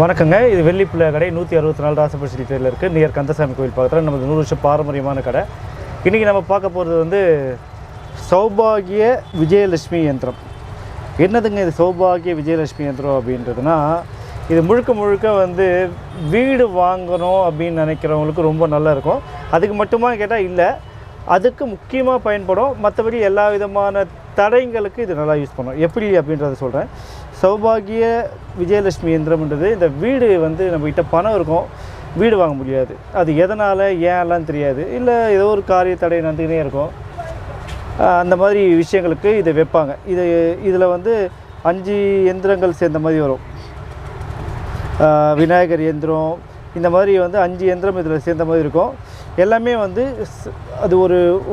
வணக்கங்க. இது வெள்ளிப்பிள்ளை கடை 164 ராசபட்சி தெருவில் இருக்குது. நியர் கந்தசாமி கோயில் பக்கத்தில் நமது 100 வருஷம் பாரம்பரியமான கடை. இன்றைக்கி நம்ம பார்க்க போகிறது வந்து சௌபாகிய விஜயலட்சுமி யந்திரம். என்னதுங்க இது சௌபாகிய விஜயலட்சுமி யந்திரம் அப்படின்றதுனா, இது முழுக்க வந்து வீடு வாங்கணும் அப்படின்னு நினைக்கிறவங்களுக்கு ரொம்ப நல்லா இருக்கும். அதுக்கு மட்டுமா கேட்டால் இல்லை, அதுக்கு முக்கியமாக பயன்படும். மற்றபடி எல்லா விதமான தடைங்களுக்கு இது நல்லா யூஸ் பண்ணும். எப்படி அப்படின்றத சொல்கிறேன். சௌபாகிய விஜயலட்சுமி யந்திரம்ன்றது, இந்த வீடு வந்து நம்மக்கிட்ட பணம் இருக்கும், வீடு வாங்க முடியாது. அது எதனால் ஏன்லாம் தெரியாது, இல்லை ஏதோ ஒரு காரிய தடை நடந்துக்கினே இருக்கும். அந்த மாதிரி விஷயங்களுக்கு இதை வைப்பாங்க. இதில் வந்து 5 எந்திரங்கள் சேர்ந்த மாதிரி வரும். விநாயகர் யந்திரம், இந்த மாதிரி வந்து 5 யந்திரம் இதில் சேர்ந்த மாதிரி இருக்கும். எல்லாமே வந்து அது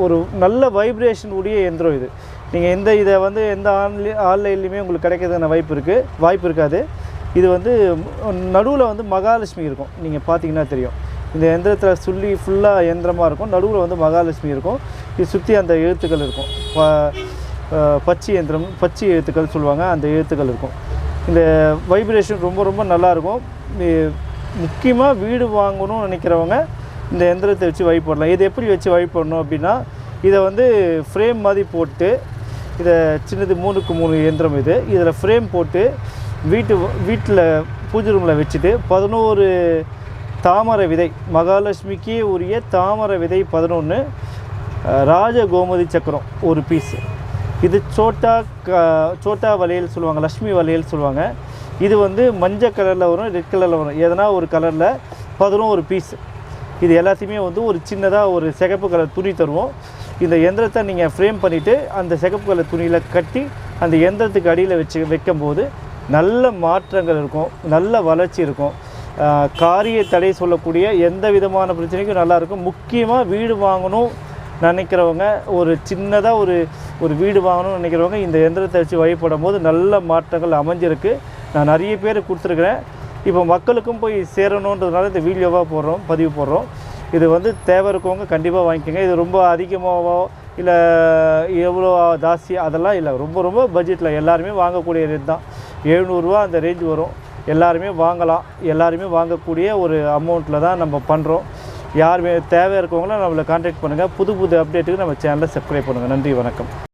ஒரு நல்ல வைப்ரேஷன் உடைய யந்திரம் இது. நீங்கள் இதை வந்து எந்த ஆன்லைன்லேயுமே உங்களுக்கு கிடைக்கிறதுக்கான வாய்ப்பு இருக்காது. இது வந்து நடுவில் வந்து மகாலட்சுமி இருக்கும். நீங்கள் பார்த்தீங்கன்னா தெரியும். இந்த யந்திரத்தில் சொல்லி ஃபுல்லாக யந்திரமாக இருக்கும். நடுவில் வந்து மகாலட்சுமி இருக்கும். இது சுற்றி அந்த எழுத்துக்கள் இருக்கும். பச்சை எழுத்துக்கள் சொல்லுவாங்க, அந்த எழுத்துக்கள் இருக்கும். இந்த வைப்ரேஷன் ரொம்ப நல்லாயிருக்கும். முக்கியமாக வீடு வாங்கணும்னு நினைக்கிறவங்க இந்த யந்திரத்தை வச்சு வழிபடலாம். இது எப்படி வச்சு வழிபடணும் அப்படின்னா, இதை வந்து ஃப்ரேம் மாதிரி போட்டு, இதை சின்னது 3x 3 யந்திரம் இதில் ஃப்ரேம் போட்டு வீட்டில் பூஜை ரூமில் வச்சுட்டு 11 தாமரை விதை, மகாலட்சுமிக்கே உரிய தாமரை விதை 11, ராஜ கோமதி சக்கரம் ஒரு பீஸு. இது சோட்டா வளையல் சொல்லுவாங்க, லக்ஷ்மி வளையல் சொல்லுவாங்க. இது வந்து மஞ்சள் கலரில் வரும், ரெட் கலரில் வரும், எதனா ஒரு கலரில் 11 பீஸ். இது எல்லாத்தையுமே வந்து ஒரு சின்னதாக ஒரு சிகப்பு கலர் துணி தருவோம். இந்த யந்திரத்தை நீங்கள் ஃப்ரேம் பண்ணிவிட்டு அந்த சிகப்பு கலர் துணியில் கட்டி அந்த யந்திரத்துக்கு அடியில் வைக்கும்போது நல்ல மாற்றங்கள் இருக்கும், நல்ல வளர்ச்சி இருக்கும். காரிய தடை சொல்லக்கூடிய எந்த விதமான பிரச்சனைக்கும் நல்லாயிருக்கும். முக்கியமாக வீடு வாங்கணும் நினைக்கிறவங்க, ஒரு சின்னதாக ஒரு வீடு வாங்கணும்னு நினைக்கிறவங்க இந்த யந்திரத்தை வச்சு வழிபடும் போது நல்ல மாற்றங்கள் அமைஞ்சிருக்கு. நான் நிறைய பேர் கொடுத்துருக்குறேன். இப்போ மக்களுக்கும் போய் சேரணுன்றதுனால இந்த வீடியோவாக பதிவு போடுறோம். இது வந்து தேவை இருக்கவங்க கண்டிப்பாக வாங்கிக்கோங்க. இது ரொம்ப அதிகமாகவோ இல்லை எவ்வளோ ஜாஸ்தியாக அதெல்லாம் இல்லை, ரொம்ப பட்ஜெட்டில் எல்லாருமே வாங்கக்கூடிய ரேட் தான். 700 ரூபா அந்த ரேஞ்ச் வரும். எல்லாருமே வாங்கலாம். எல்லாருமே வாங்கக்கூடிய ஒரு அமௌண்ட்டில் தான் நம்ம பண்ணுறோம். யாருமே தேவை இருக்கவங்களும் நம்மளை கான்டாக்ட் பண்ணுங்கள். புது அப்டேட்டுக்கு நம்ம சேனலை சப்ஸ்கிரைப் பண்ணுங்கள். நன்றி, வணக்கம்.